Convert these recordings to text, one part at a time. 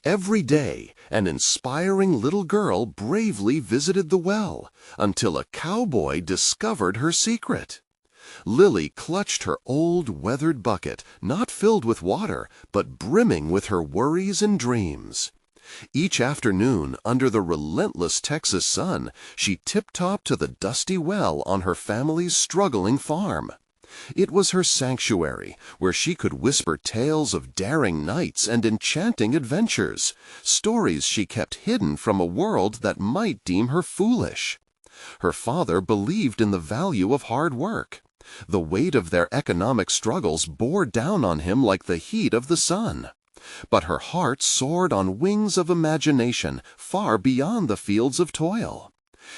Every day, an inspiring little girl bravely visited the well until a cowboy discovered her secret. Lily clutched her old, weathered bucket, not filled with water, but brimming with her worries and dreams. Each afternoon, under the relentless Texas sun, she tip-topped to the dusty well on her family's struggling farm. It was her sanctuary, where she could whisper tales of daring nights and enchanting adventures, stories she kept hidden from a world that might deem her foolish. Her father believed in the value of hard work. The weight of their economic struggles bore down on him like the heat of the sun. But her heart soared on wings of imagination far beyond the fields of toil.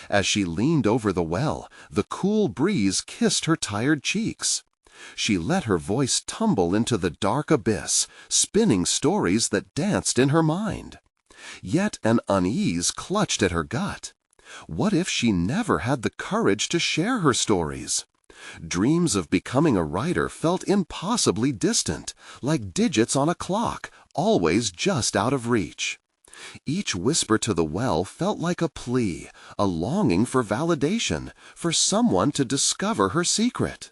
As she leaned over the well, the cool breeze kissed her tired cheeks. She let her voice tumble into the dark abyss, spinning stories that danced in her mind. Yet an unease clutched at her gut. What if she never had the courage to share her stories? Dreams of becoming a writer felt impossibly distant, like digits on a clock, always just out of reach. Each whisper to the well felt like a plea, a longing for validation, for someone to discover her secret.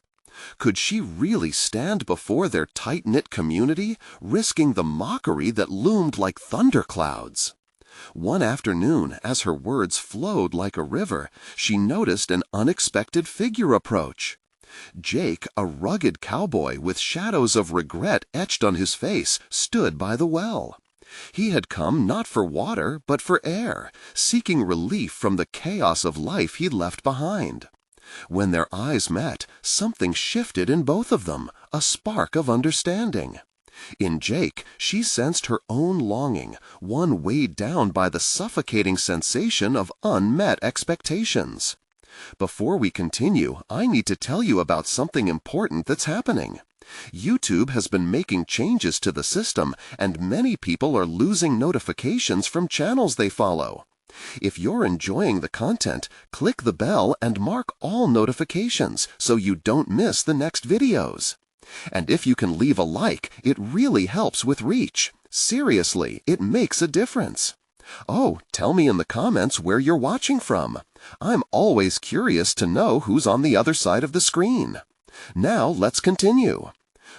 Could she really stand before their tight-knit community, risking the mockery that loomed like thunderclouds? One afternoon, as her words flowed like a river, she noticed an unexpected figure approach. Jake, a rugged cowboy with shadows of regret etched on his face, stood by the well. He had come not for water, but for air, seeking relief from the chaos of life he'd left behind. When their eyes met, something shifted in both of them, a spark of understanding. In Jake, she sensed her own longing, one weighed down by the suffocating sensation of unmet expectations. Before we continue, I need to tell you about something important that's happening. YouTube has been making changes to the system, and many people are losing notifications from channels they follow. If you're enjoying the content, click the bell and mark all notifications so you don't miss the next videos. And if you can leave a like, it really helps with reach. Seriously, it makes a difference. Oh, tell me in the comments where you're watching from. I'm always curious to know who's on the other side of the screen. Now let's continue.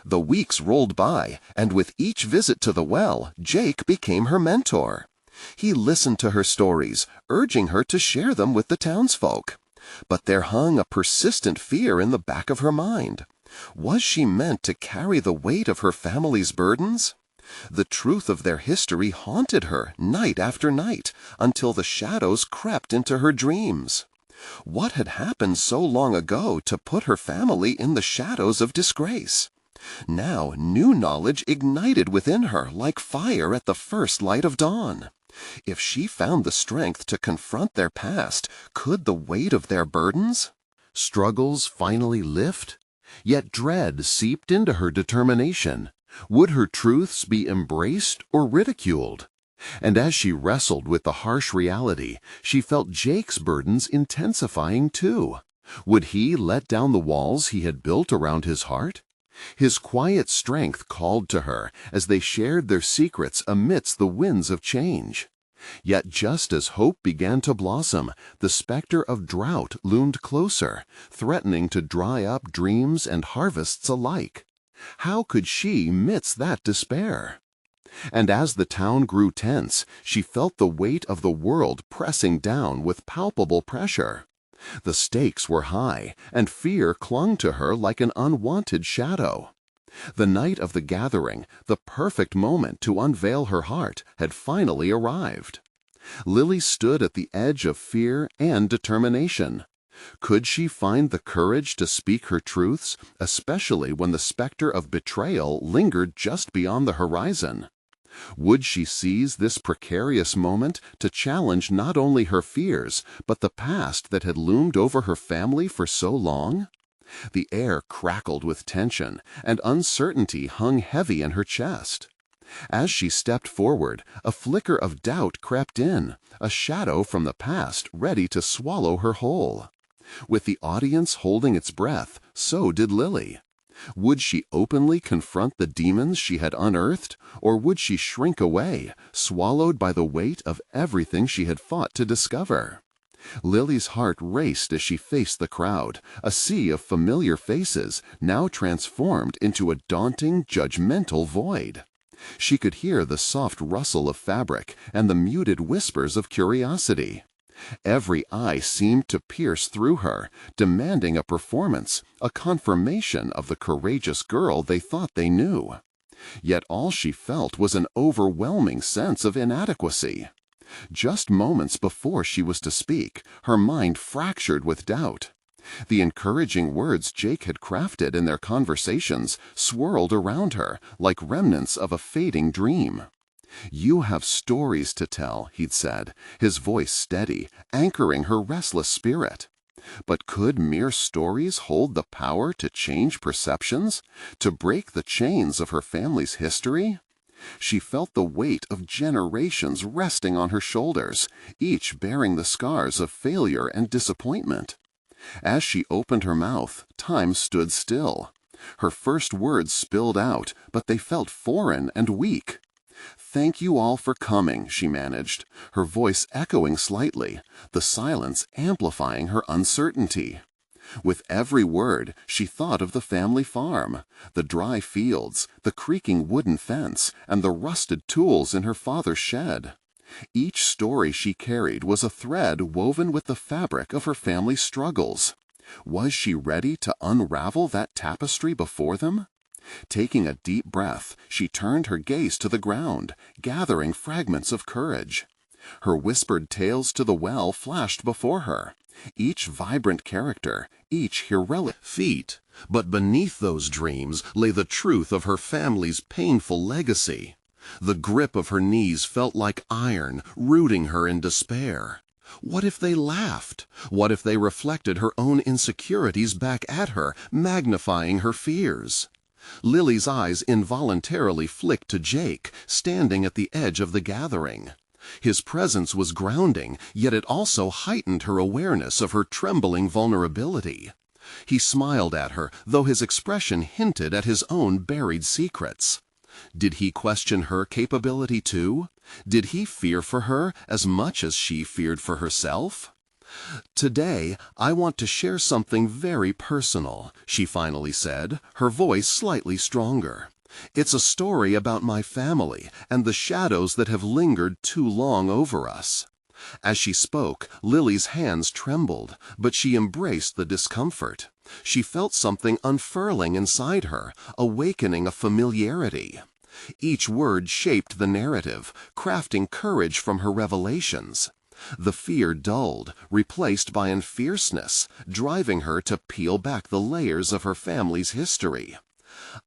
The weeks rolled by, and with each visit to the well, Jake became her mentor. He listened to her stories, urging her to share them with the townsfolk. But there hung a persistent fear in the back of her mind. Was she meant to carry the weight of her family's burdens? The truth of their history haunted her night after night, until the shadows crept into her dreams. What had happened so long ago to put her family in the shadows of disgrace? Now new knowledge ignited within her like fire at the first light of dawn. If she found the strength to confront their past, could the weight of their burdens? Struggles finally lift? Yet dread seeped into her determination. Would her truths be embraced or ridiculed? And as she wrestled with the harsh reality, she felt Jake's burdens intensifying too. Would he let down the walls he had built around his heart? His quiet strength called to her as they shared their secrets amidst the winds of change. Yet just as hope began to blossom, the specter of drought loomed closer, threatening to dry up dreams and harvests alike. How could she midst that despair? And as the town grew tense, she felt the weight of the world pressing down with palpable pressure. The stakes were high, and fear clung to her like an unwanted shadow. The night of the gathering, the perfect moment to unveil her heart, had finally arrived. Lily stood at the edge of fear and determination. Could she find the courage to speak her truths, especially when the specter of betrayal lingered just beyond the horizon? Would she seize this precarious moment to challenge not only her fears, but the past that had loomed over her family for so long? The air crackled with tension, and uncertainty hung heavy in her chest. As she stepped forward, a flicker of doubt crept in, a shadow from the past ready to swallow her whole. With the audience holding its breath, so did Lily. Would she openly confront the demons she had unearthed, or would she shrink away, swallowed by the weight of everything she had fought to discover? Lily's heart raced as she faced the crowd, a sea of familiar faces now transformed into a daunting, judgmental void. She could hear the soft rustle of fabric and the muted whispers of curiosity. Every eye seemed to pierce through her, demanding a performance, a confirmation of the courageous girl they thought they knew. Yet all she felt was an overwhelming sense of inadequacy. Just moments before she was to speak, her mind fractured with doubt. The encouraging words Jake had crafted in their conversations swirled around her like remnants of a fading dream. "You have stories to tell," he'd said, his voice steady, anchoring her restless spirit. But could mere stories hold the power to change perceptions, to break the chains of her family's history? She felt the weight of generations resting on her shoulders, each bearing the scars of failure and disappointment. As she opened her mouth, time stood still. Her first words spilled out, but they felt foreign and weak. "Thank you all for coming," she managed, her voice echoing slightly, the silence amplifying her uncertainty. With every word, she thought of the family farm, the dry fields, the creaking wooden fence, and the rusted tools in her father's shed. Each story she carried was a thread woven with the fabric of her family's struggles. Was she ready to unravel that tapestry before them? Taking a deep breath, she turned her gaze to the ground, gathering fragments of courage. Her whispered tales to the well flashed before her, each vibrant character, each heroic feat. But beneath those dreams lay the truth of her family's painful legacy. The grip of her knees felt like iron, rooting her in despair. What if they laughed? What if they reflected her own insecurities back at her, magnifying her fears? Lily's eyes involuntarily flicked to Jake, standing at the edge of the gathering. His presence was grounding, yet it also heightened her awareness of her trembling vulnerability. He smiled at her, though his expression hinted at his own buried secrets. Did he question her capability too? Did he fear for her as much as she feared for herself? "Today, I want to share something very personal," she finally said, her voice slightly stronger. "It's a story about my family and the shadows that have lingered too long over us." As she spoke, Lily's hands trembled, but she embraced the discomfort. She felt something unfurling inside her, awakening a familiarity. Each word shaped the narrative, crafting courage from her revelations. The fear dulled, replaced by a fierceness, driving her to peel back the layers of her family's history.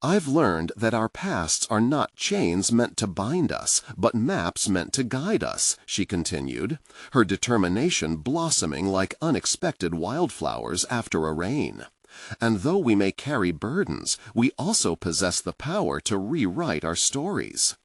"I've learned that our pasts are not chains meant to bind us, but maps meant to guide us," she continued, her determination blossoming like unexpected wildflowers after a rain. "And though we may carry burdens, we also possess the power to rewrite our stories.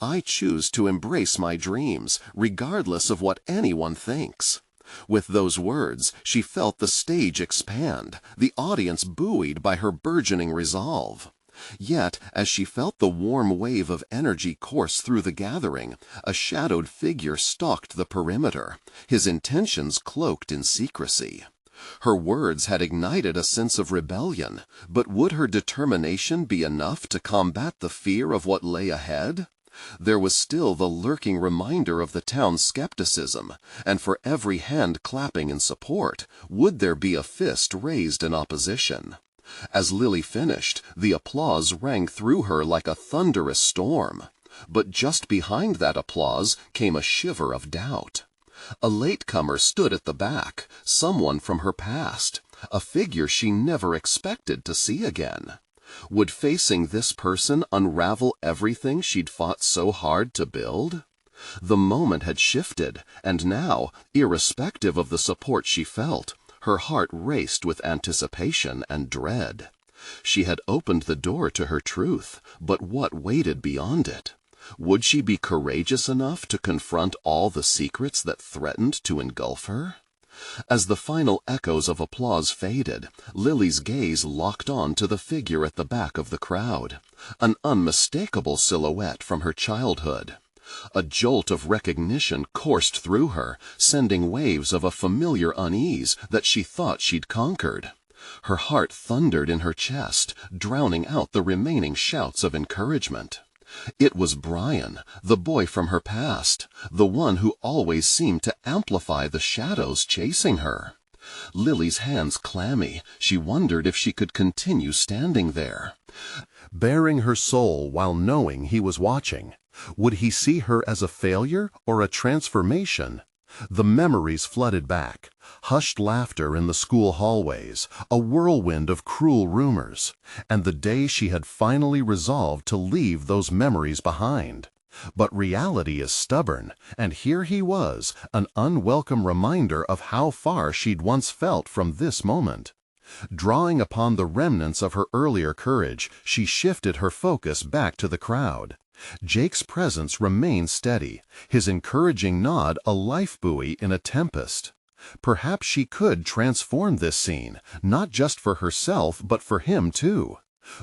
I choose to embrace my dreams, regardless of what anyone thinks." With those words, she felt the stage expand, the audience buoyed by her burgeoning resolve. Yet, as she felt the warm wave of energy course through the gathering, a shadowed figure stalked the perimeter, his intentions cloaked in secrecy. Her words had ignited a sense of rebellion, but would her determination be enough to combat the fear of what lay ahead? There was still the lurking reminder of the town's skepticism, and for every hand clapping in support, would there be a fist raised in opposition? As Lily finished, the applause rang through her like a thunderous storm. But just behind that applause came a shiver of doubt. A latecomer stood at the back, someone from her past, a figure she never expected to see again. Would facing this person unravel everything she'd fought so hard to build? The moment had shifted, and now, irrespective of the support she felt, her heart raced with anticipation and dread. She had opened the door to her truth, but what waited beyond it? Would she be courageous enough to confront all the secrets that threatened to engulf her? As the final echoes of applause faded, Lily's gaze locked on to the figure at the back of the crowd, an unmistakable silhouette from her childhood. A jolt of recognition coursed through her, sending waves of a familiar unease that she thought she'd conquered. Her heart thundered in her chest, drowning out the remaining shouts of encouragement. It was Brian, the boy from her past, the one who always seemed to amplify the shadows chasing her. Lily's hands clammy, she wondered if she could continue standing there, baring her soul while knowing he was watching. Would he see her as a failure or a transformation? The memories flooded back. Hushed laughter in the school hallways, a whirlwind of cruel rumors, and the day she had finally resolved to leave those memories behind. But reality is stubborn, and here he was, an unwelcome reminder of how far she'd once felt from this moment. Drawing upon the remnants of her earlier courage, she shifted her focus back to the crowd. Jake's presence remained steady, his encouraging nod a life buoy in a tempest. Perhaps she could transform this scene, not just for herself but for him too.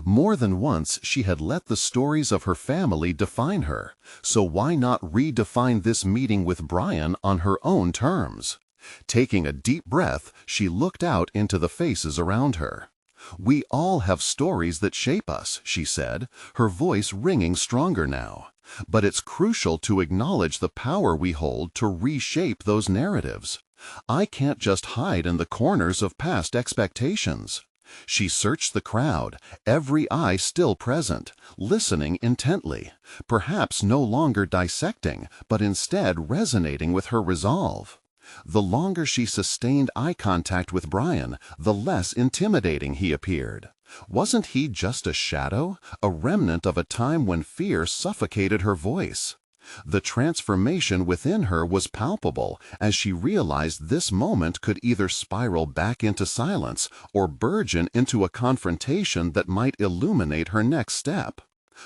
More than once she had let the stories of her family define her, so why not redefine this meeting with Brian on her own terms? Taking a deep breath, she looked out into the faces around her. "We all have stories that shape us," she said, her voice ringing stronger now. "But it's crucial to acknowledge the power we hold to reshape those narratives. I can't just hide in the corners of past expectations." She searched the crowd, every eye still present, listening intently, perhaps no longer dissecting, but instead resonating with her resolve. The longer she sustained eye contact with Brian, the less intimidating he appeared. Wasn't he just a shadow, a remnant of a time when fear suffocated her voice? The transformation within her was palpable as she realized this moment could either spiral back into silence or burgeon into a confrontation that might illuminate her next step.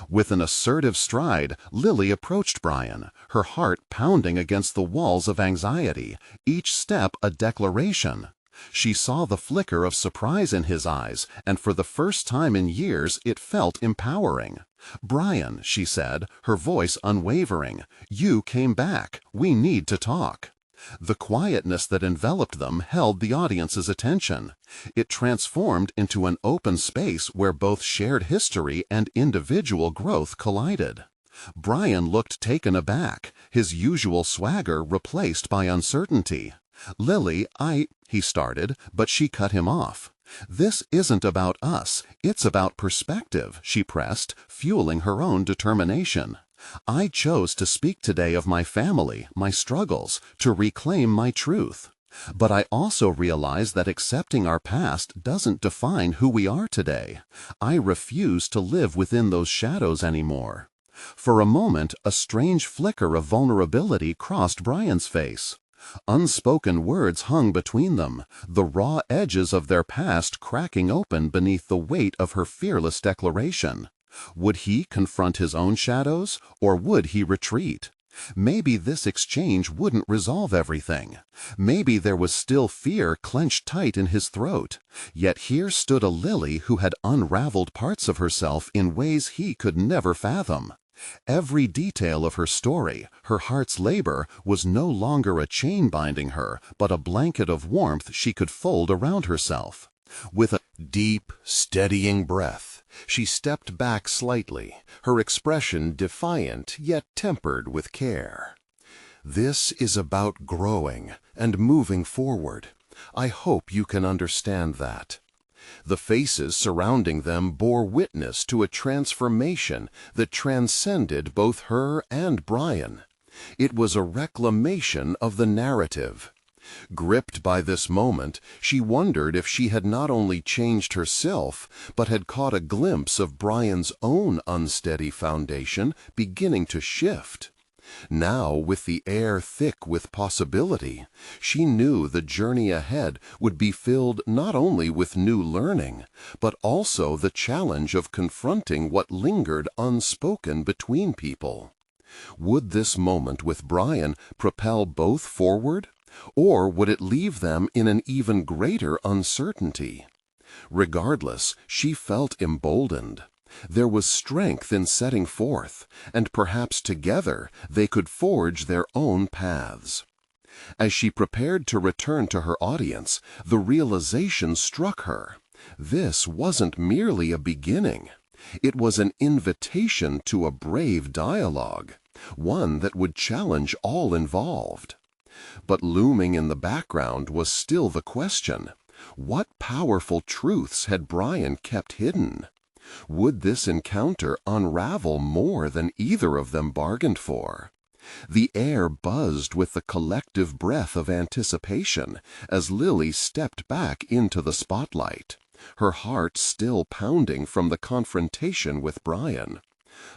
With an assertive stride, Lily approached Brian, her heart pounding against the walls of anxiety, each step a declaration. She saw the flicker of surprise in his eyes, and for the first time in years it felt empowering. "Brian," she said, her voice unwavering, "you came back. We need to talk." The quietness that enveloped them held the audience's attention. It transformed into an open space where both shared history and individual growth collided. Brian looked taken aback, his usual swagger replaced by uncertainty. "Lily, he started, but she cut him off. "This isn't about us, it's about perspective," she pressed, fueling her own determination. "I chose to speak today of my family, my struggles, to reclaim my truth. But I also realize that accepting our past doesn't define who we are today. I refuse to live within those shadows anymore." For a moment, a strange flicker of vulnerability crossed Brian's face. Unspoken words hung between them, the raw edges of their past cracking open beneath the weight of her fearless declaration. Would he confront his own shadows, or would he retreat? Maybe this exchange wouldn't resolve everything. Maybe there was still fear clenched tight in his throat. Yet here stood a Lily who had unraveled parts of herself in ways he could never fathom. Every detail of her story, her heart's labor, was no longer a chain binding her, but a blanket of warmth she could fold around herself. With a deep, steadying breath, she stepped back slightly, her expression defiant yet tempered with care. "This is about growing and moving forward. I hope you can understand that." The faces surrounding them bore witness to a transformation that transcended both her and Brian. It was a reclamation of the narrative. Gripped by this moment, she wondered if she had not only changed herself, but had caught a glimpse of Brian's own unsteady foundation beginning to shift. Now, with the air thick with possibility, she knew the journey ahead would be filled not only with new learning, but also the challenge of confronting what lingered unspoken between people. Would this moment with Brian propel both forward? Or would it leave them in an even greater uncertainty? Regardless, she felt emboldened. There was strength in setting forth, and perhaps together they could forge their own paths. As she prepared to return to her audience, the realization struck her. This wasn't merely a beginning. It was an invitation to a brave dialogue, one that would challenge all involved. But looming in the background was still the question: what powerful truths had Brian kept hidden? Would this encounter unravel more than either of them bargained for? The air buzzed with the collective breath of anticipation as Lily stepped back into the spotlight, her heart still pounding from the confrontation with Brian.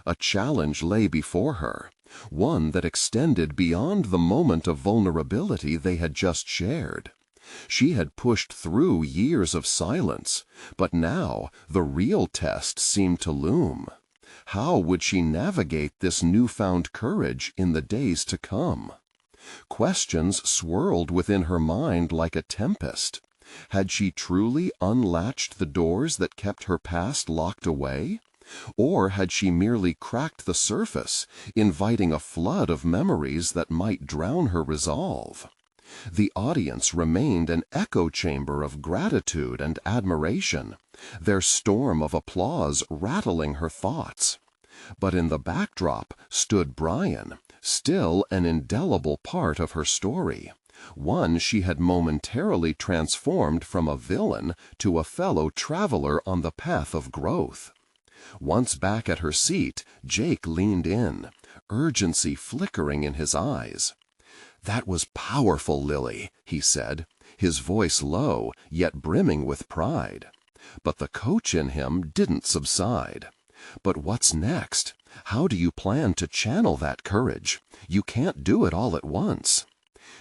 A challenge lay before her, one that extended beyond the moment of vulnerability they had just shared. She had pushed through years of silence, but now the real test seemed to loom. How would she navigate this newfound courage in the days to come? Questions swirled within her mind like a tempest. Had she truly unlatched the doors that kept her past locked away? Or had she merely cracked the surface, inviting a flood of memories that might drown her resolve? The audience remained an echo chamber of gratitude and admiration, their storm of applause rattling her thoughts. But in the backdrop stood Brian, still an indelible part of her story, one she had momentarily transformed from a villain to a fellow traveler on the path of growth. Once back at her seat, Jake leaned in, urgency flickering in his eyes. "That was powerful, Lily," he said, his voice low, yet brimming with pride. But the coach in him didn't subside. "But what's next? How do you plan to channel that courage? You can't do it all at once."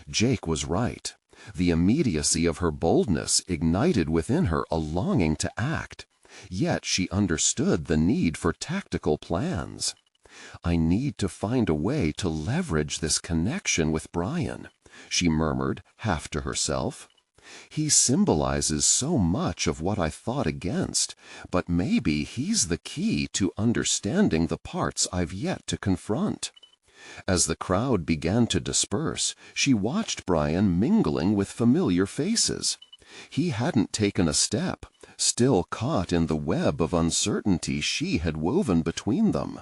Jake was right. The immediacy of her boldness ignited within her a longing to act. Yet she understood the need for tactical plans. "I need to find a way to leverage this connection with Brian," she murmured, half to herself. "He symbolizes so much of what I fought against, but maybe he's the key to understanding the parts I've yet to confront." As the crowd began to disperse, she watched Brian mingling with familiar faces. He hadn't taken a step, still caught in the web of uncertainty she had woven between them.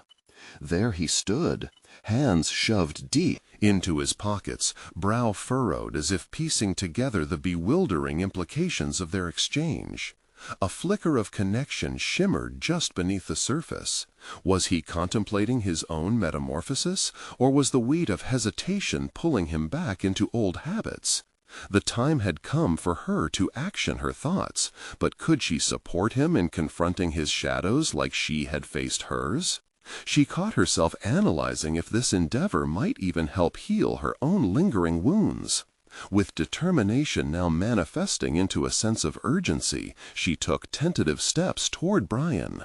There he stood, hands shoved deep into his pockets, brow furrowed as if piecing together the bewildering implications of their exchange. A flicker of connection shimmered just beneath the surface. Was he contemplating his own metamorphosis, or was the weight of hesitation pulling him back into old habits? The time had come for her to action her thoughts, but could she support him in confronting his shadows like she had faced hers? She caught herself analyzing if this endeavor might even help heal her own lingering wounds. With determination now manifesting into a sense of urgency, she took tentative steps toward Brian.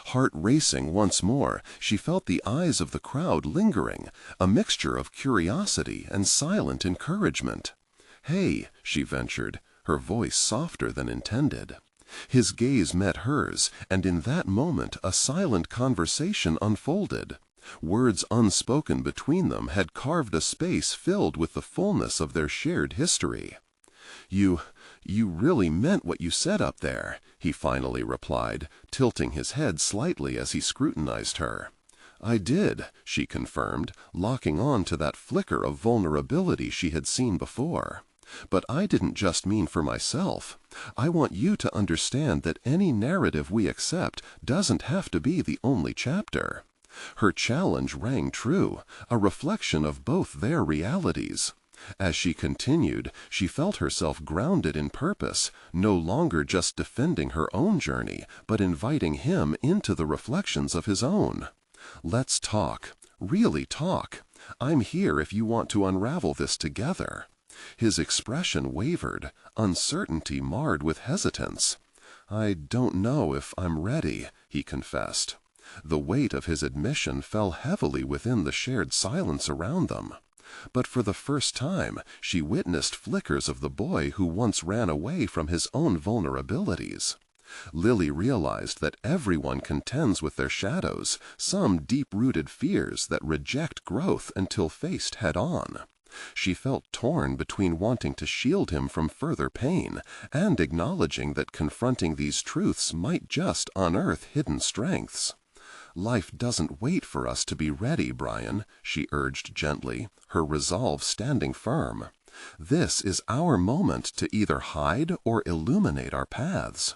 Heart racing once more, she felt the eyes of the crowd lingering, a mixture of curiosity and silent encouragement. "Hey," she ventured, her voice softer than intended. His gaze met hers, and in that moment a silent conversation unfolded. Words unspoken between them had carved a space filled with the fullness of their shared history. You really meant what you said up there," he finally replied, tilting his head slightly as he scrutinized her. "I did," she confirmed, locking on to that flicker of vulnerability she had seen before. "But I didn't just mean for myself. I want you to understand that any narrative we accept doesn't have to be the only chapter." Her challenge rang true, a reflection of both their realities. As she continued, she felt herself grounded in purpose, no longer just defending her own journey, but inviting him into the reflections of his own. "Let's talk. Really talk. I'm here if you want to unravel this together." His expression wavered, uncertainty marred with hesitance. "I don't know if I'm ready," he confessed. The weight of his admission fell heavily within the shared silence around them. But for the first time, she witnessed flickers of the boy who once ran away from his own vulnerabilities. Lily realized that everyone contends with their shadows, some deep-rooted fears that reject growth until faced head-on. She felt torn between wanting to shield him from further pain and acknowledging that confronting these truths might just unearth hidden strengths. "Life doesn't wait for us to be ready, Brian," she urged gently, her resolve standing firm. "This is our moment to either hide or illuminate our paths."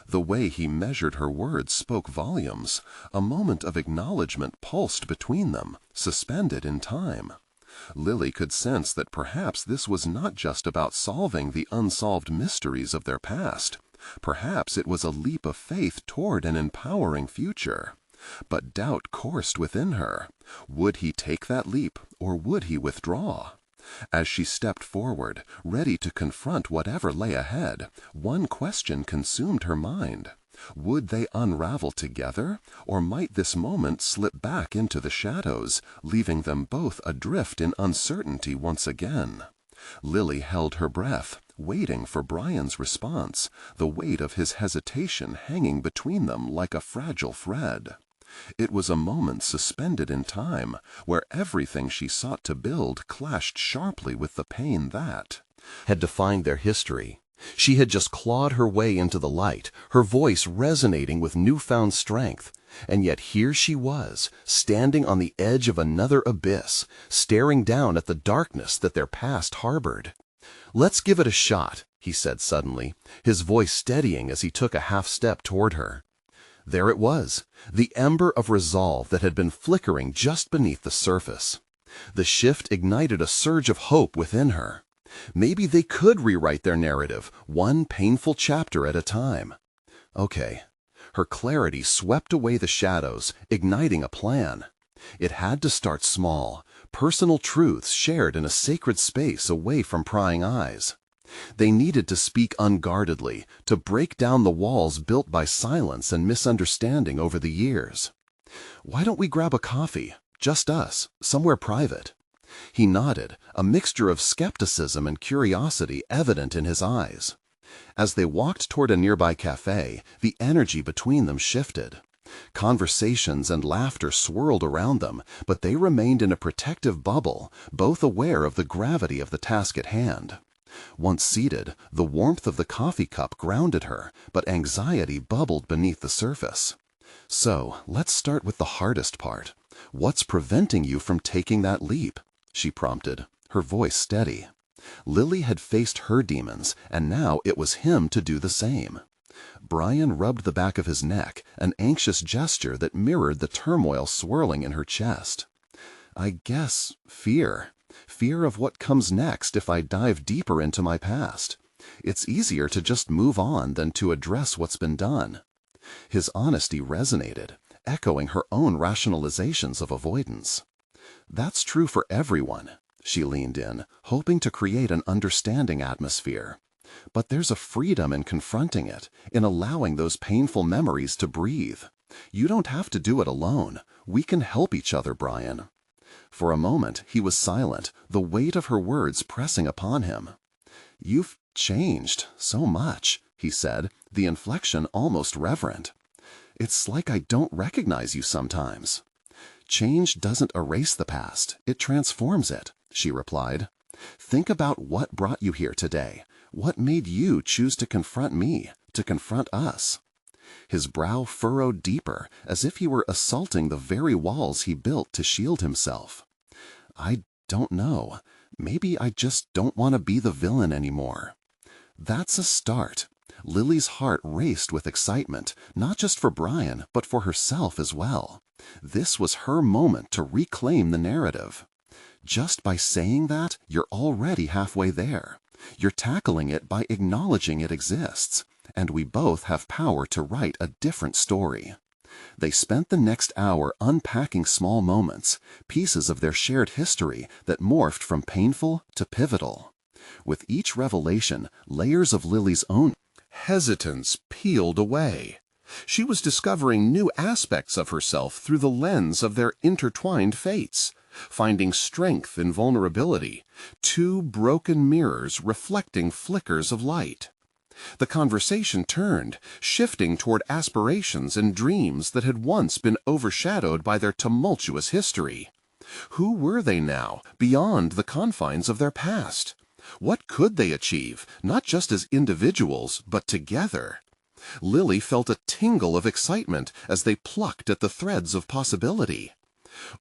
The way he measured her words spoke volumes. A moment of acknowledgment pulsed between them, suspended in time. Lily could sense that perhaps this was not just about solving the unsolved mysteries of their past. Perhaps it was a leap of faith toward an empowering future. But doubt coursed within her. Would he take that leap, or would he withdraw? As she stepped forward, ready to confront whatever lay ahead, one question consumed her mind. Would they unravel together, or might this moment slip back into the shadows, leaving them both adrift in uncertainty once again? Lily held her breath, waiting for Brian's response, the weight of his hesitation hanging between them like a fragile thread. It was a moment suspended in time, where everything she sought to build clashed sharply with the pain that had defined their history. She had just clawed her way into the light, her voice resonating with newfound strength. And yet here she was, standing on the edge of another abyss, staring down at the darkness that their past harbored. "Let's give it a shot," he said suddenly, his voice steadying as he took a half-step toward her. There it was, the ember of resolve that had been flickering just beneath the surface. The shift ignited a surge of hope within her. Maybe they could rewrite their narrative, one painful chapter at a time. Okay. Her clarity swept away the shadows, igniting a plan. It had to start small, personal truths shared in a sacred space away from prying eyes. They needed to speak unguardedly, to break down the walls built by silence and misunderstanding over the years. "Why don't we grab a coffee? Just us, somewhere private." He nodded, a mixture of skepticism and curiosity evident in his eyes. As they walked toward a nearby cafe, the energy between them shifted. Conversations and laughter swirled around them, but they remained in a protective bubble, both aware of the gravity of the task at hand. Once seated, the warmth of the coffee cup grounded her, but anxiety bubbled beneath the surface. "So, let's start with the hardest part. What's preventing you from taking that leap?" she prompted, her voice steady. Lily had faced her demons, and now it was him to do the same. Brian rubbed the back of his neck, an anxious gesture that mirrored the turmoil swirling in her chest. "I guess fear. Fear of what comes next if I dive deeper into my past. It's easier to just move on than to address what's been done." His honesty resonated, echoing her own rationalizations of avoidance. "That's true for everyone." She leaned in, hoping to create an understanding atmosphere. "But there's a freedom in confronting it, in allowing those painful memories to breathe. You don't have to do it alone. We can help each other, Brian." For a moment, he was silent, the weight of her words pressing upon him. "You've changed so much," he said, the inflection almost reverent. "It's like I don't recognize you sometimes." "Change doesn't erase the past, it transforms it," she replied. "Think about what brought you here today. What made you choose to confront me, to confront us?" His brow furrowed deeper, as if he were assaulting the very walls he built to shield himself. "I don't know. Maybe I just don't want to be the villain anymore." That's a start. Lily's heart raced with excitement, not just for Brian, but for herself as well. This was her moment to reclaim the narrative. Just by saying that, you're already halfway there. You're tackling it by acknowledging it exists. And we both have power to write a different story. They spent the next hour unpacking small moments, pieces of their shared history that morphed from painful to pivotal. With each revelation, layers of Lily's own hesitance peeled away. She was discovering new aspects of herself through the lens of their intertwined fates. finding strength in vulnerability, two broken mirrors reflecting flickers of light. The conversation turned, shifting toward aspirations and dreams that had once been overshadowed by their tumultuous history. Who were they now, beyond the confines of their past? What could they achieve, not just as individuals, but together? Lily felt a tingle of excitement as they plucked at the threads of possibility.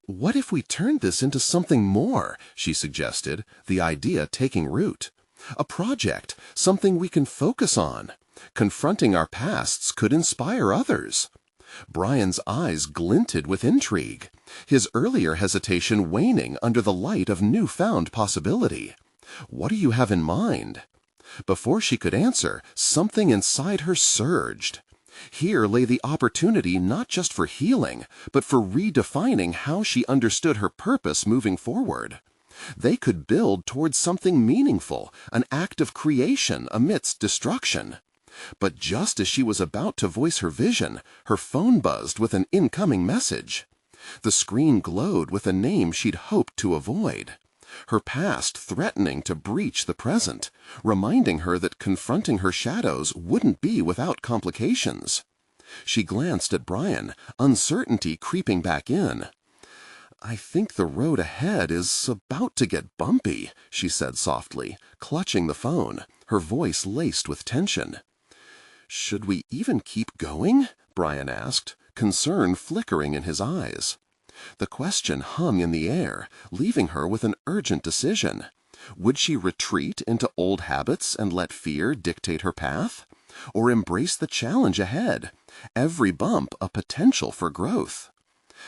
"What if we turned this into something more?" she suggested, the idea taking root. "A project, something we can focus on. Confronting our pasts could inspire others." Brian's eyes glinted with intrigue, his earlier hesitation waning under the light of newfound possibility. "What do you have in mind?" Before she could answer, something inside her surged. Here lay the opportunity not just for healing, but for redefining how she understood her purpose moving forward. They could build towards something meaningful, an act of creation amidst destruction. But just as she was about to voice her vision, her phone buzzed with an incoming message. The screen glowed with a name she'd hoped to avoid. Her past threatening to breach the present, reminding her that confronting her shadows wouldn't be without complications. She glanced at Brian, uncertainty creeping back in. "I think the road ahead is about to get bumpy," she said softly, clutching the phone, her voice laced with tension. "Should we even keep going?" Brian asked, concern flickering in his eyes. The question hung in the air, leaving her with an urgent decision. Would she retreat into old habits and let fear dictate her path? Or embrace the challenge ahead, every bump a potential for growth?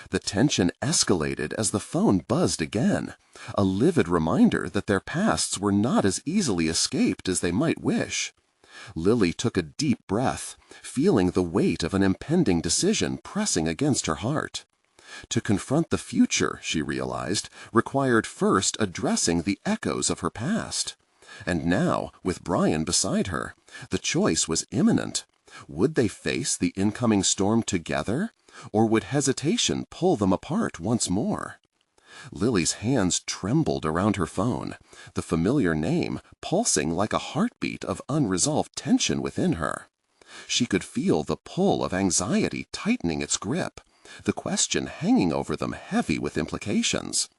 The tension escalated as the phone buzzed again, a livid reminder that their pasts were not as easily escaped as they might wish. Lily took a deep breath, feeling the weight of an impending decision pressing against her heart. To confront the future, she realized, required first addressing the echoes of her past. And now, with Brian beside her, the choice was imminent. Would they face the incoming storm together, or would hesitation pull them apart once more? Lily's hands trembled around her phone, the familiar name pulsing like a heartbeat of unresolved tension within her. She could feel the pull of anxiety tightening its grip, the question hanging over them heavy with implications.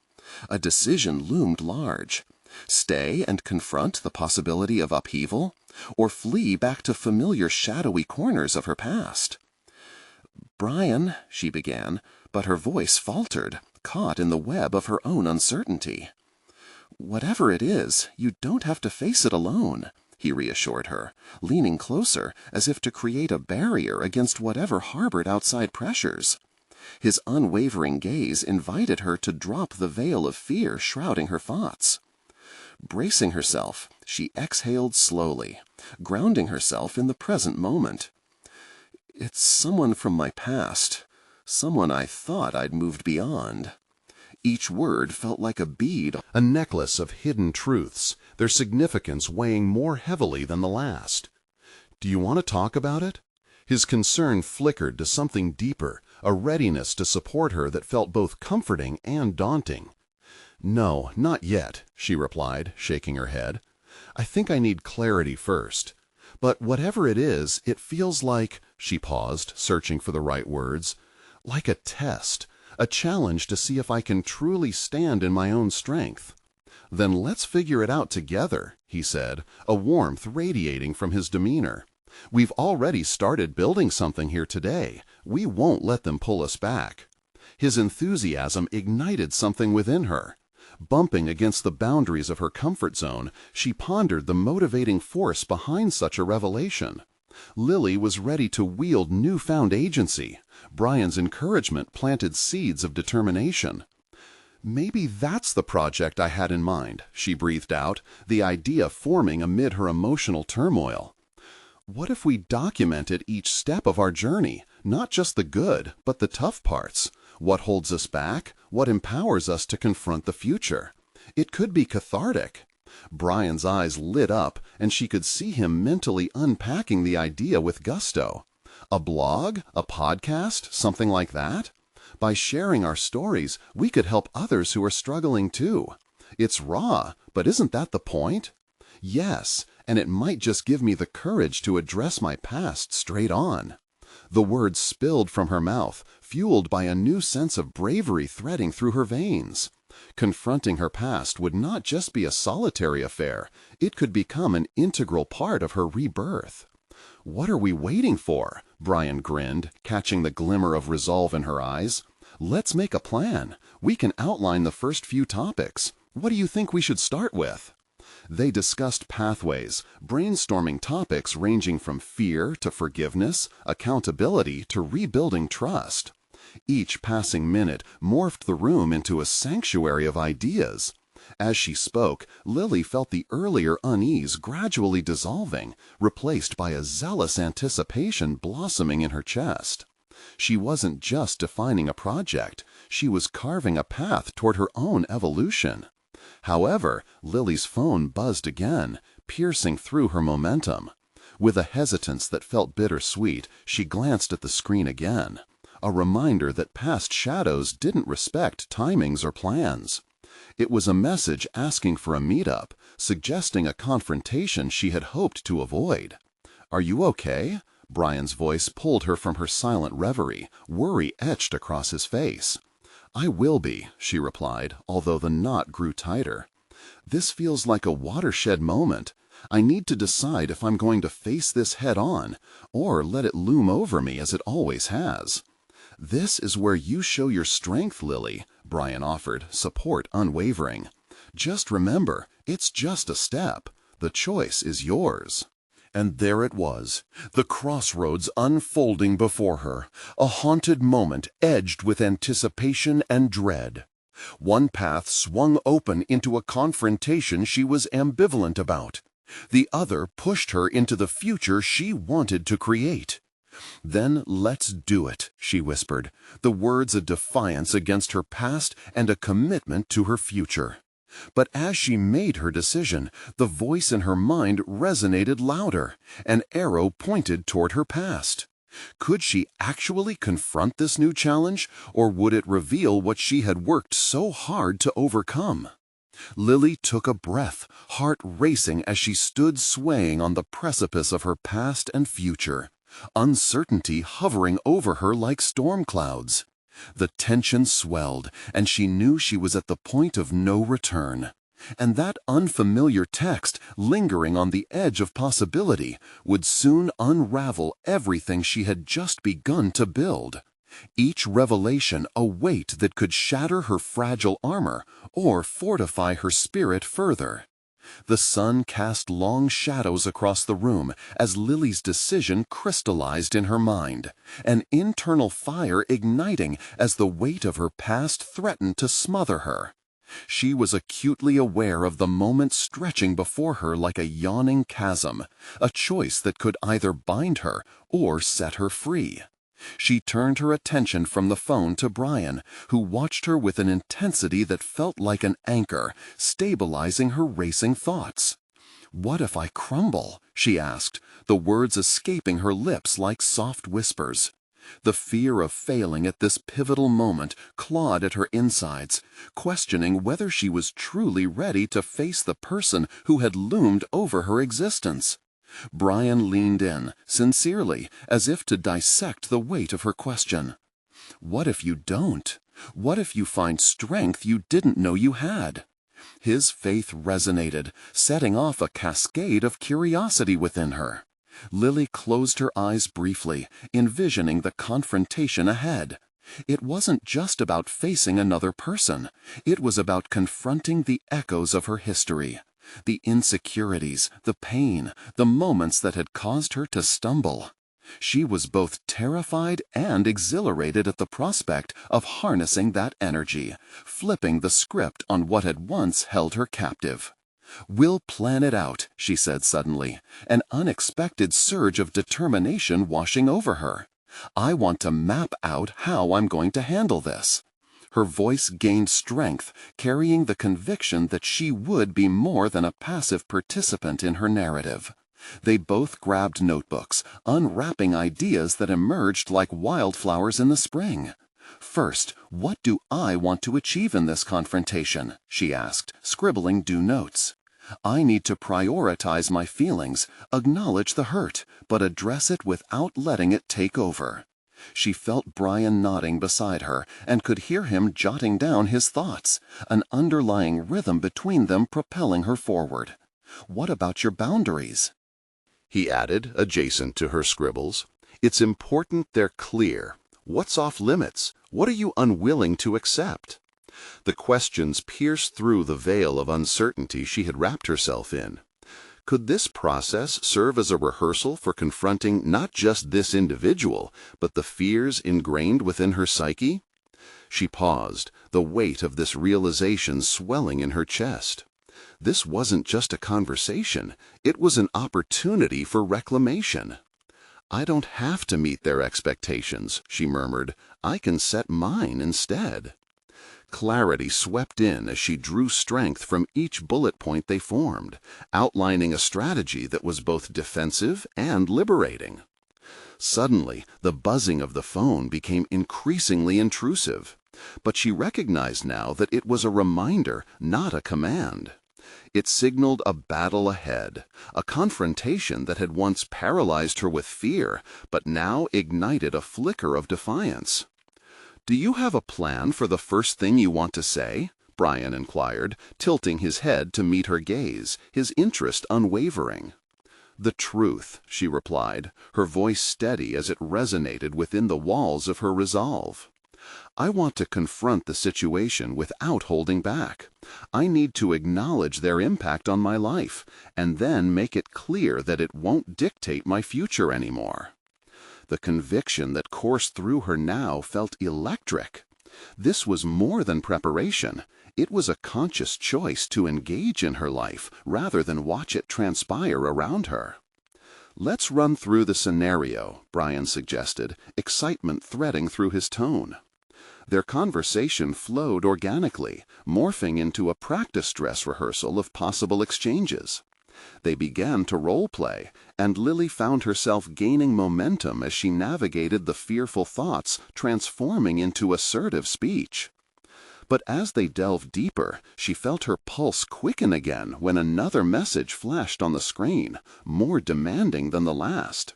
A decision loomed large. Stay and confront the possibility of upheaval, or flee back to familiar shadowy corners of her past? "Brian," she began, but her voice faltered, caught in the web of her own uncertainty. "Whatever it is, you don't have to face it alone," he reassured her, leaning closer as if to create a barrier against whatever harbored outside pressures. His unwavering gaze invited her to drop the veil of fear shrouding her thoughts. Bracing herself, she exhaled slowly, grounding herself in the present moment. "It's someone from my past, someone I thought I'd moved beyond." Each word felt like a bead, a necklace of hidden truths, their significance weighing more heavily than the last. "Do you want to talk about it?" His concern flickered to something deeper, a readiness to support her that felt both comforting and daunting. "No, not yet," she replied, shaking her head. "I think I need clarity first. But whatever it is, it feels like," she paused, searching for the right words, "like a test, a challenge to see if I can truly stand in my own strength." "Then let's figure it out together," he said, a warmth radiating from his demeanor. "We've already started building something here today. We won't let them pull us back." His enthusiasm ignited something within her. Bumping against the boundaries of her comfort zone, she pondered the motivating force behind such a revelation. Lily was ready to wield newfound agency. Brian's encouragement planted seeds of determination. "Maybe that's the project I had in mind," she breathed out, the idea forming amid her emotional turmoil. "What if we documented each step of our journey, not just the good, but the tough parts? What holds us back? What empowers us to confront the future? It could be cathartic." Brian's eyes lit up, and she could see him mentally unpacking the idea with gusto. A blog? A podcast? Something like that? By sharing our stories, we could help others who are struggling too. It's raw, but isn't that the point? Yes, and it might just give me the courage to address my past straight on. The words spilled from her mouth, fueled by a new sense of bravery threading through her veins. Confronting her past would not just be a solitary affair, it could become an integral part of her rebirth. "What are we waiting for?" Brian grinned, catching the glimmer of resolve in her eyes. "Let's make a plan. We can outline the first few topics. What do you think we should start with?" They discussed pathways, brainstorming topics ranging from fear to forgiveness, accountability to rebuilding trust. Each passing minute morphed the room into a sanctuary of ideas. As she spoke, Lily felt the earlier unease gradually dissolving, replaced by a zealous anticipation blossoming in her chest. She wasn't just defining a project, she was carving a path toward her own evolution. However, Lily's phone buzzed again, piercing through her momentum. With a hesitance that felt bittersweet, she glanced at the screen again. A reminder that past shadows didn't respect timings or plans. It was a message asking for a meetup, suggesting a confrontation she had hoped to avoid. "Are you okay?" Brian's voice pulled her from her silent reverie, worry etched across his face. "I will be," she replied, although the knot grew tighter. "This feels like a watershed moment. I need to decide if I'm going to face this head on, or let it loom over me as it always has." "This is where you show your strength, Lily," Brian offered, support unwavering. "Just remember, it's just a step. The choice is yours." And there it was, the crossroads unfolding before her, a haunted moment edged with anticipation and dread. One path swung open into a confrontation she was ambivalent about. The other pushed her into the future she wanted to create. "Then let's do it," she whispered, the words a defiance against her past and a commitment to her future. But as she made her decision, the voice in her mind resonated louder, an arrow pointed toward her past. Could she actually confront this new challenge, or would it reveal what she had worked so hard to overcome? Lily took a breath, heart racing as she stood swaying on the precipice of her past and future, uncertainty hovering over her like storm clouds. The tension swelled, and she knew she was at the point of no return. And that unfamiliar text, lingering on the edge of possibility, would soon unravel everything she had just begun to build. Each revelation a weight that could shatter her fragile armor or fortify her spirit further. The sun cast long shadows across the room as Lily's decision crystallized in her mind, an internal fire igniting as the weight of her past threatened to smother her. She was acutely aware of the moment stretching before her like a yawning chasm, a choice that could either bind her or set her free. She turned her attention from the phone to Brian, who watched her with an intensity that felt like an anchor, stabilizing her racing thoughts. "What if I crumble?" she asked, the words escaping her lips like soft whispers. The fear of failing at this pivotal moment clawed at her insides, questioning whether she was truly ready to face the person who had loomed over her existence. Brian leaned in, sincerely, as if to dissect the weight of her question. "What if you don't? What if you find strength you didn't know you had?" His faith resonated, setting off a cascade of curiosity within her. Lily closed her eyes briefly, envisioning the confrontation ahead. It wasn't just about facing another person. It was about confronting the echoes of her history. The insecurities, the pain, the moments that had caused her to stumble. She was both terrified and exhilarated at the prospect of harnessing that energy, flipping the script on what had once held her captive. "We'll plan it out," she said suddenly, an unexpected surge of determination washing over her. "I want to map out how I'm going to handle this." Her voice gained strength, carrying the conviction that she would be more than a passive participant in her narrative. They both grabbed notebooks, unwrapping ideas that emerged like wildflowers in the spring. "First, what do I want to achieve in this confrontation?" she asked, scribbling due notes. "I need to prioritize my feelings, acknowledge the hurt, but address it without letting it take over." She felt Brian nodding beside her and could hear him jotting down his thoughts, an underlying rhythm between them propelling her forward. "What about your boundaries?" he added, adjacent to her scribbles. "It's important they're clear. What's off limits? What are you unwilling to accept?" The questions pierced through the veil of uncertainty she had wrapped herself in. Could this process serve as a rehearsal for confronting not just this individual, but the fears ingrained within her psyche? She paused, the weight of this realization swelling in her chest. This wasn't just a conversation, it was an opportunity for reclamation. "I don't have to meet their expectations," she murmured. "I can set mine instead." Clarity swept in as she drew strength from each bullet point they formed, outlining a strategy that was both defensive and liberating. Suddenly, the buzzing of the phone became increasingly intrusive, but she recognized now that it was a reminder, not a command. It signaled a battle ahead, a confrontation that had once paralyzed her with fear, but now ignited a flicker of defiance. "Do you have a plan for the first thing you want to say?" Brian inquired, tilting his head to meet her gaze, his interest unwavering. "The truth," she replied, her voice steady as it resonated within the walls of her resolve. "I want to confront the situation without holding back. I need to acknowledge their impact on my life, and then make it clear that it won't dictate my future anymore." The conviction that coursed through her now felt electric. This was more than preparation. It was a conscious choice to engage in her life rather than watch it transpire around her. "Let's run through the scenario," Brian suggested, excitement threading through his tone. Their conversation flowed organically, morphing into a practice dress rehearsal of possible exchanges. They began to role-play, and Lily found herself gaining momentum as she navigated the fearful thoughts transforming into assertive speech. But as they delved deeper, she felt her pulse quicken again when another message flashed on the screen, more demanding than the last.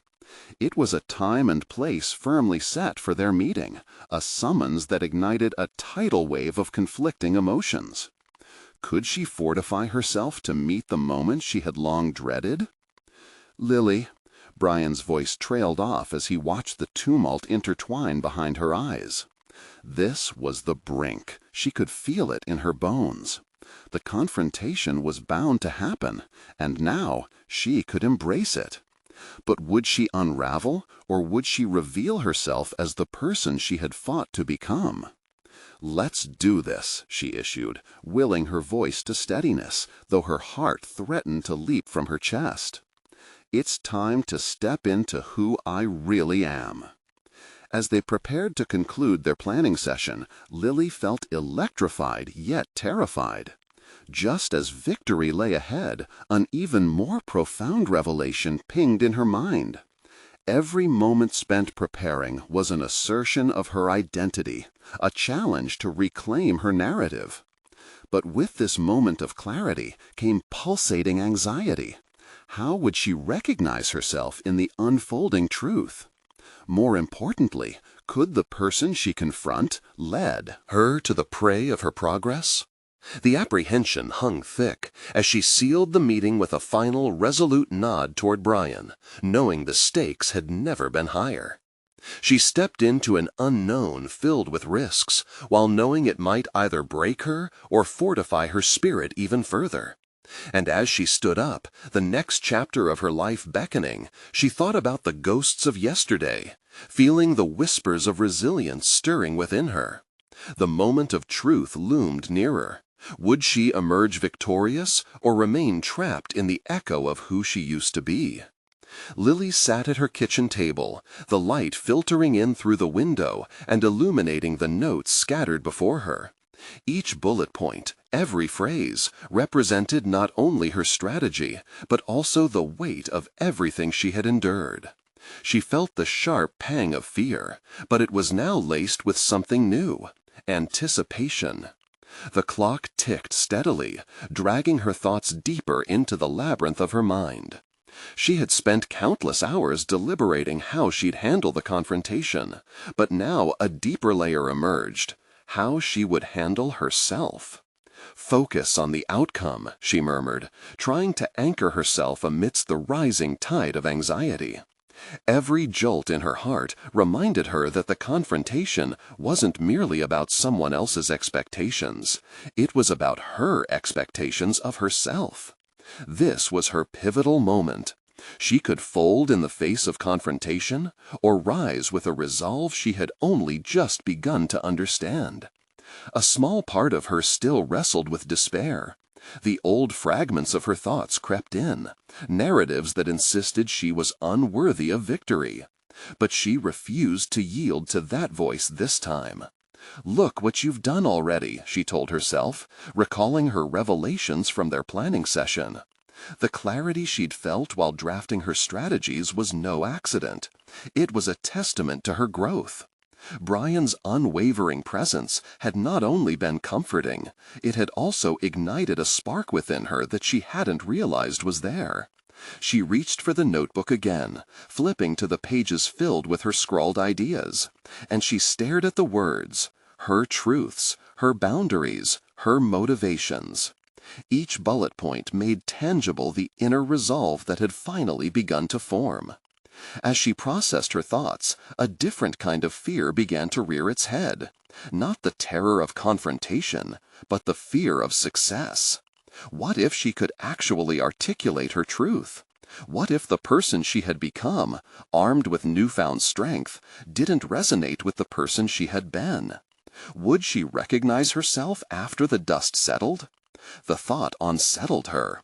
It was a time and place firmly set for their meeting, a summons that ignited a tidal wave of conflicting emotions. Could she fortify herself to meet the moment she had long dreaded? "Lily," Brian's voice trailed off as he watched the tumult intertwine behind her eyes. This was the brink. She could feel it in her bones. The confrontation was bound to happen, and now she could embrace it. But would she unravel, or would she reveal herself as the person she had fought to become? "Let's do this," she issued, willing her voice to steadiness, though her heart threatened to leap from her chest. "It's time to step into who I really am." As they prepared to conclude their planning session, Lily felt electrified yet terrified. Just as victory lay ahead, an even more profound revelation pinged in her mind. Every moment spent preparing was an assertion of her identity, a challenge to reclaim her narrative. But with this moment of clarity came pulsating anxiety. How would she recognize herself in the unfolding truth? More importantly, could the person she confront lead her to the prey of her progress? The apprehension hung thick as she sealed the meeting with a final resolute nod toward Brian, knowing the stakes had never been higher. She stepped into an unknown filled with risks, while knowing it might either break her or fortify her spirit even further. And as she stood up, the next chapter of her life beckoning, she thought about the ghosts of yesterday, feeling the whispers of resilience stirring within her. The moment of truth loomed nearer. Would she emerge victorious or remain trapped in the echo of who she used to be? Lily sat at her kitchen table, the light filtering in through the window and illuminating the notes scattered before her. Each bullet point, every phrase, represented not only her strategy, but also the weight of everything she had endured. She felt the sharp pang of fear, but it was now laced with something new: anticipation. The clock ticked steadily, dragging her thoughts deeper into the labyrinth of her mind. She had spent countless hours deliberating how she'd handle the confrontation, but now a deeper layer emerged: how she would handle herself. "Focus on the outcome," she murmured, trying to anchor herself amidst the rising tide of anxiety. Every jolt in her heart reminded her that the confrontation wasn't merely about someone else's expectations. It was about her expectations of herself. This was her pivotal moment. She could fold in the face of confrontation, or rise with a resolve she had only just begun to understand. A small part of her still wrestled with despair. The old fragments of her thoughts crept in, narratives that insisted she was unworthy of victory. But she refused to yield to that voice this time. "Look what you've done already," she told herself, recalling her revelations from their planning session. The clarity she'd felt while drafting her strategies was no accident. It was a testament to her growth. Brian's unwavering presence had not only been comforting, it had also ignited a spark within her that she hadn't realized was there. She reached for the notebook again, flipping to the pages filled with her scrawled ideas, and she stared at the words: her truths, her boundaries, her motivations. Each bullet point made tangible the inner resolve that had finally begun to form. As she processed her thoughts, a different kind of fear began to rear its head. Not the terror of confrontation, but the fear of success. What if she could actually articulate her truth? What if the person she had become, armed with newfound strength, didn't resonate with the person she had been? Would she recognize herself after the dust settled? The thought unsettled her.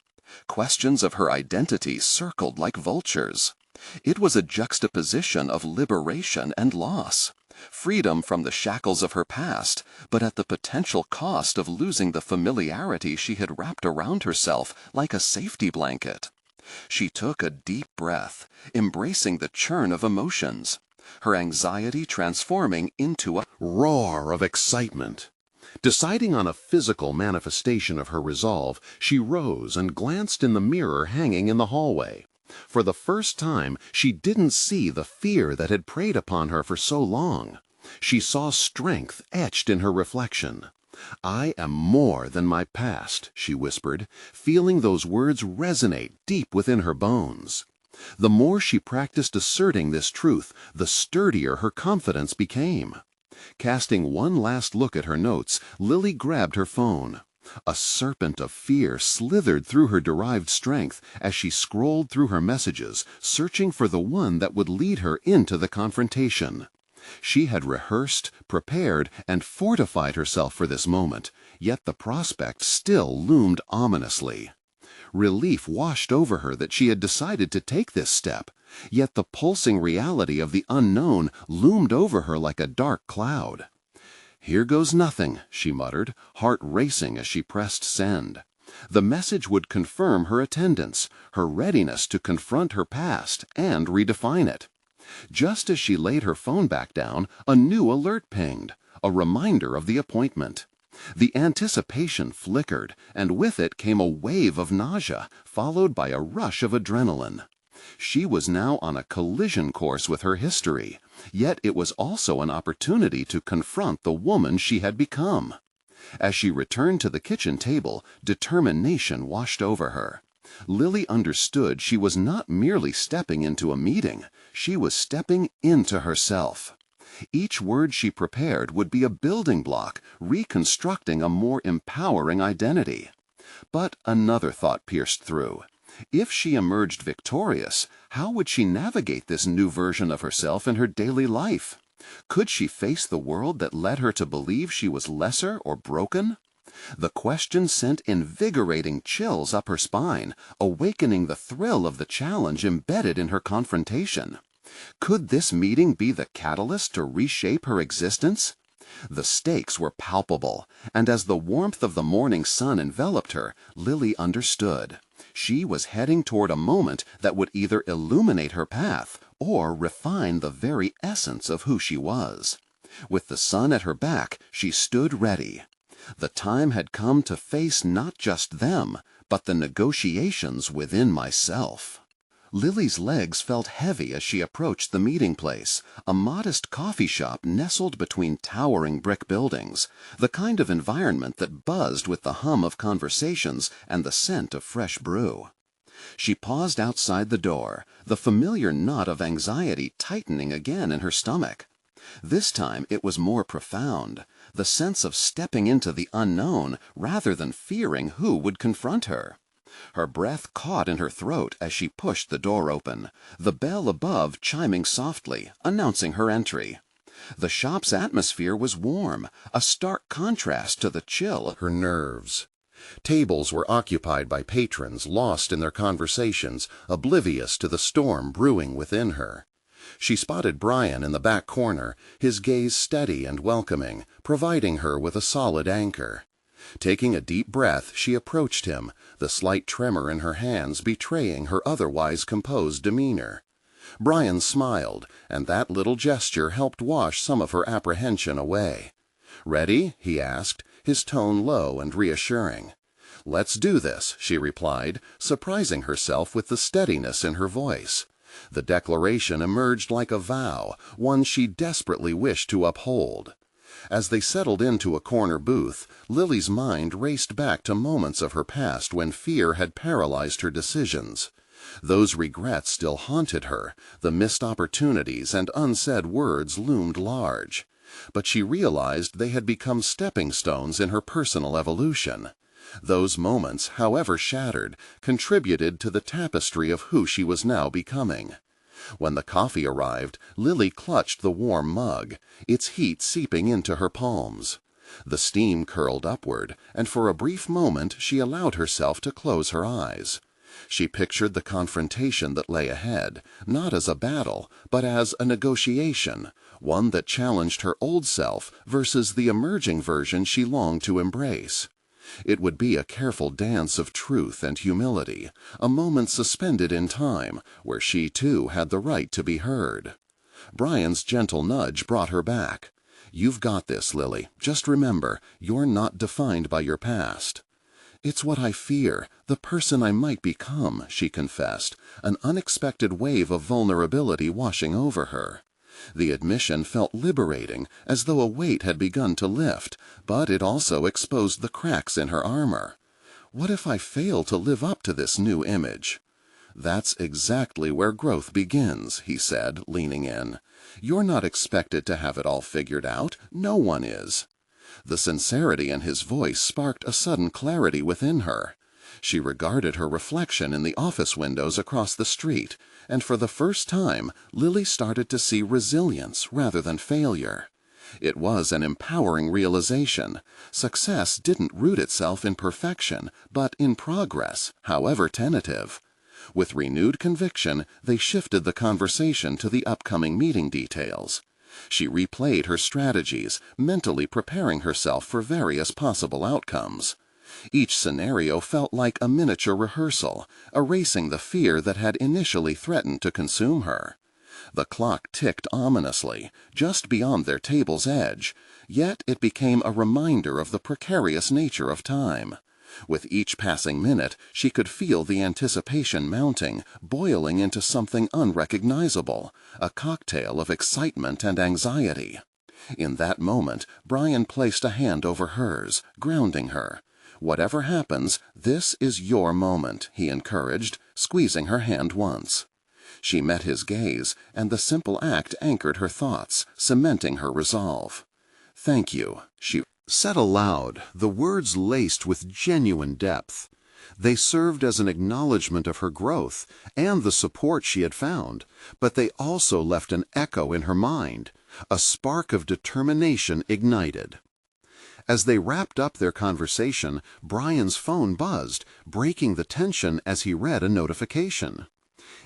Questions of her identity circled like vultures. It was a juxtaposition of liberation and loss. Freedom from the shackles of her past, but at the potential cost of losing the familiarity she had wrapped around herself like a safety blanket. She took a deep breath, embracing the churn of emotions, her anxiety transforming into a roar of excitement. Deciding on a physical manifestation of her resolve, she rose and glanced in the mirror hanging in the hallway. For the first time, she didn't see the fear that had preyed upon her for so long. She saw strength etched in her reflection. "I am more than my past," she whispered, feeling those words resonate deep within her bones. The more she practiced asserting this truth, the sturdier her confidence became. Casting one last look at her notes, Lily grabbed her phone. A serpent of fear slithered through her derived strength as she scrolled through her messages, searching for the one that would lead her into the confrontation. She had rehearsed, prepared, and fortified herself for this moment, yet the prospect still loomed ominously. Relief washed over her that she had decided to take this step, yet the pulsing reality of the unknown loomed over her like a dark cloud. "Here goes nothing," she muttered, heart racing as she pressed send. The message would confirm her attendance, her readiness to confront her past and redefine it. Just as she laid her phone back down, a new alert pinged, a reminder of the appointment. The anticipation flickered, and with it came a wave of nausea, followed by a rush of adrenaline. She was now on a collision course with her history, yet it was also an opportunity to confront the woman she had become. As she returned to the kitchen table, determination washed over her. Lily understood she was not merely stepping into a meeting, she was stepping into herself. Each word she prepared would be a building block, reconstructing a more empowering identity. But another thought pierced through. If she emerged victorious, how would she navigate this new version of herself in her daily life? Could she face the world that led her to believe she was lesser or broken? The question sent invigorating chills up her spine, awakening the thrill of the challenge embedded in her confrontation. Could this meeting be the catalyst to reshape her existence? The stakes were palpable, and as the warmth of the morning sun enveloped her, Lily understood. She was heading toward a moment that would either illuminate her path or refine the very essence of who she was. With the sun at her back, she stood ready. The time had come to face not just them, but the negotiations within myself. Lily's legs felt heavy as she approached the meeting place, a modest coffee shop nestled between towering brick buildings, the kind of environment that buzzed with the hum of conversations and the scent of fresh brew. She paused outside the door, the familiar knot of anxiety tightening again in her stomach. This time it was more profound, the sense of stepping into the unknown rather than fearing who would confront her. Her breath caught in her throat as she pushed the door open, the bell above chiming softly, announcing her entry. The shop's atmosphere was warm, a stark contrast to the chill of her nerves. Tables were occupied by patrons lost in their conversations, oblivious to the storm brewing within her. She spotted Brian in the back corner, his gaze steady and welcoming, providing her with a solid anchor. Taking a deep breath, she approached him, the slight tremor in her hands betraying her otherwise composed demeanor. Brian smiled, and that little gesture helped wash some of her apprehension away. "Ready?" he asked, his tone low and reassuring. "Let's do this," she replied, surprising herself with the steadiness in her voice. The declaration emerged like a vow, one she desperately wished to uphold. As they settled into a corner booth, Lily's mind raced back to moments of her past when fear had paralyzed her decisions. Those regrets still haunted her, the missed opportunities and unsaid words loomed large. But she realized they had become stepping stones in her personal evolution. Those moments, however shattered, contributed to the tapestry of who she was now becoming. When the coffee arrived, Lily clutched the warm mug, its heat seeping into her palms. The steam curled upward, and for a brief moment she allowed herself to close her eyes. She pictured the confrontation that lay ahead, not as a battle, but as a negotiation, one that challenged her old self versus the emerging version she longed to embrace. It would be a careful dance of truth and humility, a moment suspended in time, where she too had the right to be heard. Brian's gentle nudge brought her back. "You've got this, Lily. Just remember, you're not defined by your past." "It's what I fear, the person I might become," she confessed, an unexpected wave of vulnerability washing over her. The admission felt liberating, as though a weight had begun to lift, but it also exposed the cracks in her armor. "What if I fail to live up to this new image?" "That's exactly where growth begins," he said, leaning in. "You're not expected to have it all figured out. No one is." The sincerity in his voice sparked a sudden clarity within her. She regarded her reflection in the office windows across the street, and for the first time Lily started to see resilience rather than failure. It was an empowering realization. Success didn't root itself in perfection, but in progress, however tentative. With renewed conviction, they shifted the conversation to the upcoming meeting details. She replayed her strategies, mentally preparing herself for various possible outcomes. Each scenario felt like a miniature rehearsal, erasing the fear that had initially threatened to consume her. The clock ticked ominously, just beyond their table's edge, yet it became a reminder of the precarious nature of time. With each passing minute, she could feel the anticipation mounting, boiling into something unrecognizable, a cocktail of excitement and anxiety. In that moment, Brian placed a hand over hers, grounding her. "Whatever happens, this is your moment," he encouraged, squeezing her hand once. She met his gaze, and the simple act anchored her thoughts, cementing her resolve. "Thank you," she said aloud, the words laced with genuine depth. They served as an acknowledgment of her growth and the support she had found, but they also left an echo in her mind, a spark of determination ignited. As they wrapped up their conversation, Brian's phone buzzed, breaking the tension as he read a notification.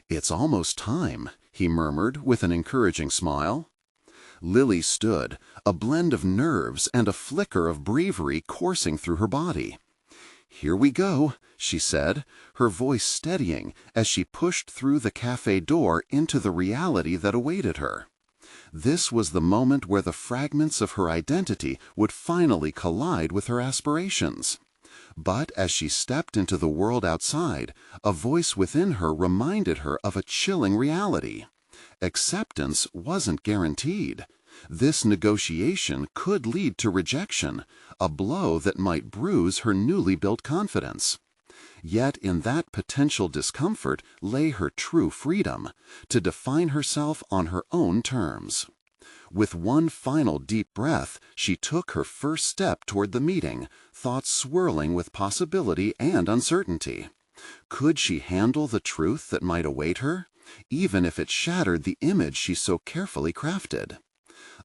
"It's almost time," he murmured with an encouraging smile. Lily stood, a blend of nerves and a flicker of bravery coursing through her body. "Here we go," she said, her voice steadying as she pushed through the cafe door into the reality that awaited her. This was the moment where the fragments of her identity would finally collide with her aspirations. But as she stepped into the world outside, a voice within her reminded her of a chilling reality. Acceptance wasn't guaranteed. This negotiation could lead to rejection, a blow that might bruise her newly built confidence. Yet in that potential discomfort lay her true freedom, to define herself on her own terms. With one final deep breath, she took her first step toward the meeting, thoughts swirling with possibility and uncertainty. Could she handle the truth that might await her, even if it shattered the image she so carefully crafted?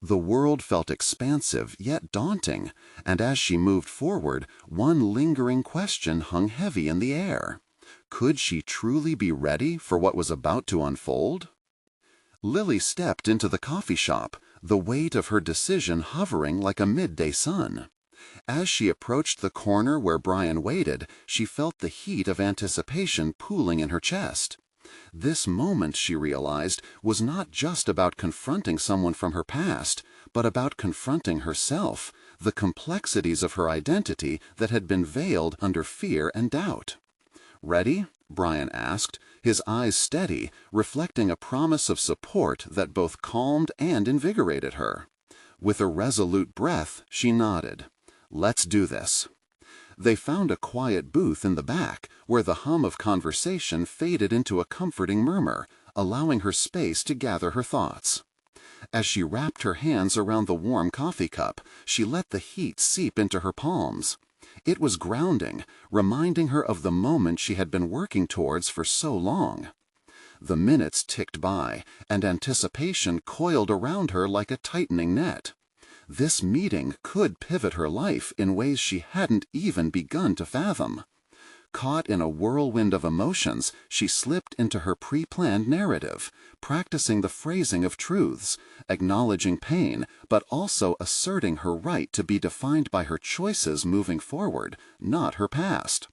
The world felt expansive yet daunting, and as she moved forward, one lingering question hung heavy in the air. Could she truly be ready for what was about to unfold? Lily stepped into the coffee shop, the weight of her decision hovering like a midday sun. As she approached the corner where Brian waited, she felt the heat of anticipation pooling in her chest. This moment, she realized, was not just about confronting someone from her past, but about confronting herself, the complexities of her identity that had been veiled under fear and doubt. "Ready?" Brian asked, his eyes steady, reflecting a promise of support that both calmed and invigorated her. With a resolute breath, she nodded. "Let's do this." They found a quiet booth in the back, where the hum of conversation faded into a comforting murmur, allowing her space to gather her thoughts. As she wrapped her hands around the warm coffee cup, she let the heat seep into her palms. It was grounding, reminding her of the moment she had been working towards for so long. The minutes ticked by, and anticipation coiled around her like a tightening net. This meeting could pivot her life in ways she hadn't even begun to fathom. Caught in a whirlwind of emotions, she slipped into her pre-planned narrative, practicing the phrasing of truths, acknowledging pain, but also asserting her right to be defined by her choices moving forward, not her past.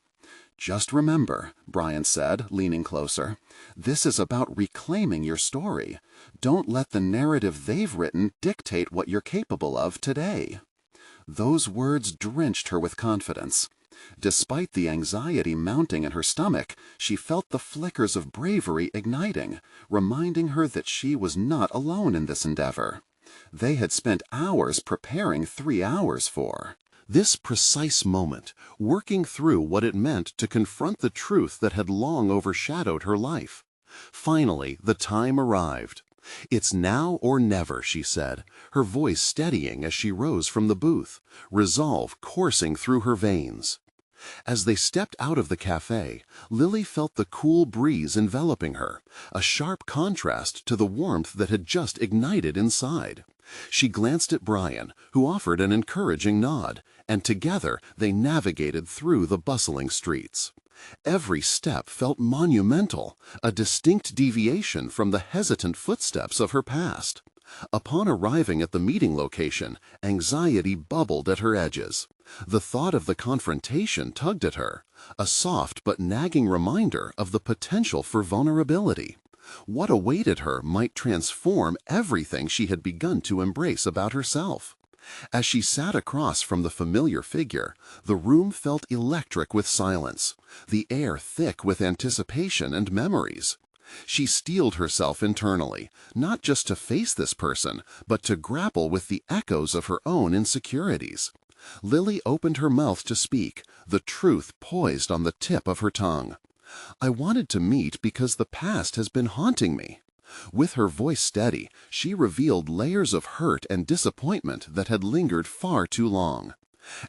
"Just remember," Brian said, leaning closer, "this is about reclaiming your story. Don't let the narrative they've written dictate what you're capable of today." Those words drenched her with confidence. Despite the anxiety mounting in her stomach, she felt the flickers of bravery igniting, reminding her that she was not alone in this endeavor. They had spent hours preparing 3 hours for this precise moment, working through what it meant to confront the truth that had long overshadowed her life. Finally, the time arrived. "It's now or never," she said, her voice steadying as she rose from the booth, resolve coursing through her veins. As they stepped out of the cafe, Lily felt the cool breeze enveloping her, a sharp contrast to the warmth that had just ignited inside. She glanced at Brian, who offered an encouraging nod, and together they navigated through the bustling streets. Every step felt monumental, a distinct deviation from the hesitant footsteps of her past. Upon arriving at the meeting location, anxiety bubbled at her edges. The thought of the confrontation tugged at her, a soft but nagging reminder of the potential for vulnerability. What awaited her might transform everything she had begun to embrace about herself. As she sat across from the familiar figure, the room felt electric with silence, the air thick with anticipation and memories. She steeled herself internally, not just to face this person, but to grapple with the echoes of her own insecurities. Lily opened her mouth to speak, the truth poised on the tip of her tongue. "I wanted to meet because the past has been haunting me." With her voice steady, she revealed layers of hurt and disappointment that had lingered far too long.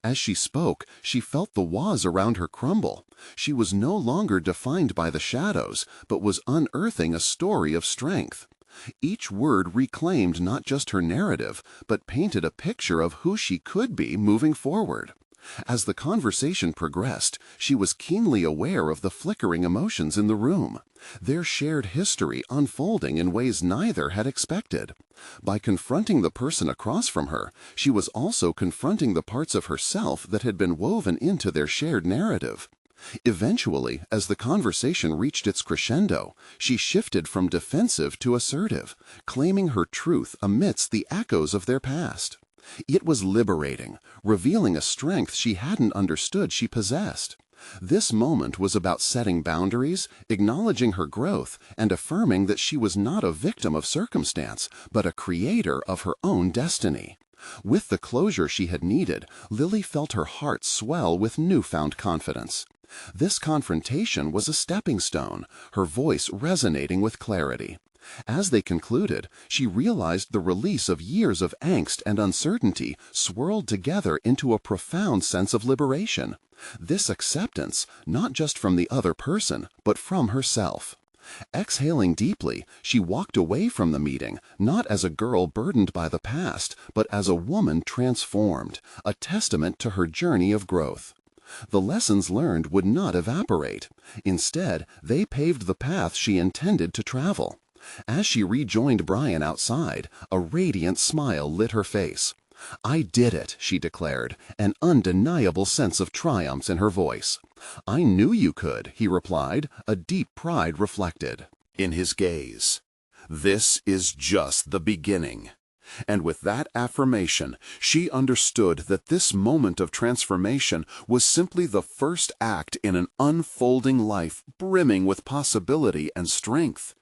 As she spoke, she felt the walls around her crumble. She was no longer defined by the shadows, but was unearthing a story of strength. Each word reclaimed not just her narrative, but painted a picture of who she could be moving forward. As the conversation progressed, she was keenly aware of the flickering emotions in the room, their shared history unfolding in ways neither had expected. By confronting the person across from her, she was also confronting the parts of herself that had been woven into their shared narrative. Eventually, as the conversation reached its crescendo, she shifted from defensive to assertive, claiming her truth amidst the echoes of their past. It was liberating, revealing a strength she hadn't understood she possessed. This moment was about setting boundaries, acknowledging her growth, and affirming that she was not a victim of circumstance, but a creator of her own destiny. With the closure she had needed, Lily felt her heart swell with newfound confidence. This confrontation was a stepping stone, her voice resonating with clarity. As they concluded, she realized the release of years of angst and uncertainty swirled together into a profound sense of liberation. This acceptance, not just from the other person, but from herself. Exhaling deeply, she walked away from the meeting, not as a girl burdened by the past, but as a woman transformed, a testament to her journey of growth. The lessons learned would not evaporate. Instead, they paved the path she intended to travel. As she rejoined Brian outside, a radiant smile lit her face. "I did it," she declared, an undeniable sense of triumph in her voice. "I knew you could," he replied, a deep pride reflected in his gaze. "This is just the beginning." And with that affirmation, she understood that this moment of transformation was simply the first act in an unfolding life brimming with possibility and strength.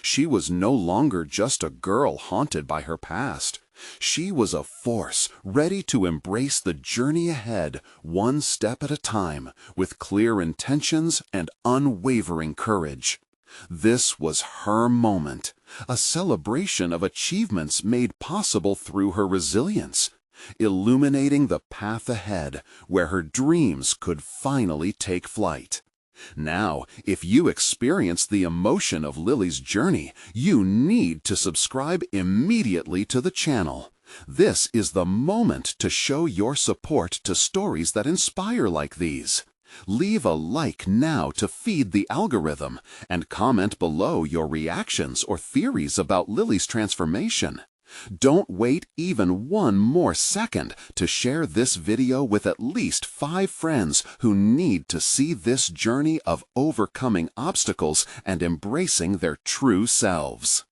She was no longer just a girl haunted by her past. She was a force ready to embrace the journey ahead, one step at a time, with clear intentions and unwavering courage. This was her moment, a celebration of achievements made possible through her resilience, illuminating the path ahead where her dreams could finally take flight. Now, if you experience the emotion of Lily's journey, you need to subscribe immediately to the channel. This is the moment to show your support to stories that inspire like these. Leave a like now to feed the algorithm, and comment below your reactions or theories about Lily's transformation. Don't wait even one more second to share this video with at least 5 friends who need to see this journey of overcoming obstacles and embracing their true selves.